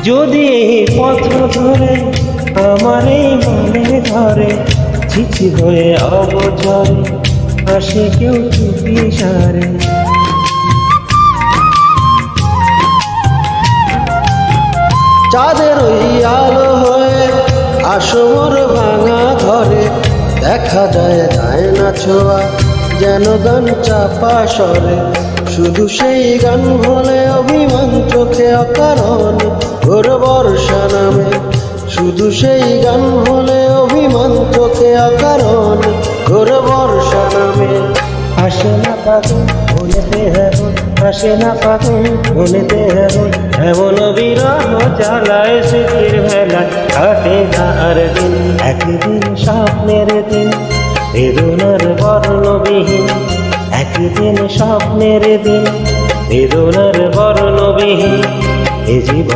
যদি এই পথ ধরে আমার এই মনে ধরে চিঠি হয়ে অবচরে আসে কেউ চুপি সারে। চাঁদের ওই আলো হয়ে আসো মোর ভাঙা ঘরে, দেখা যায় না ছোঁয়া যেন গান চাপা স্বরে। শুধু সেই গান বলে অভিমান চোখে অকারণ ঘোর বর্ষা নামে। শুধু সেই গান বলে অভিমান চোখে অকারণ ঘোর বর্ষা নামে। আসে না ফাগুন মনেতে হেমন, আসে না ফাগুন মনেতে হেমন, এমন বিরহ জ্বালায় স্মৃতির ভেলায় কাটে না আর দিন। একদিন স্বপ্নের দিন বেদনার বর্ণবিহীন, একদিন স্বপ্নের দিন বেদনার বর্ণবিহীন। এ জীবন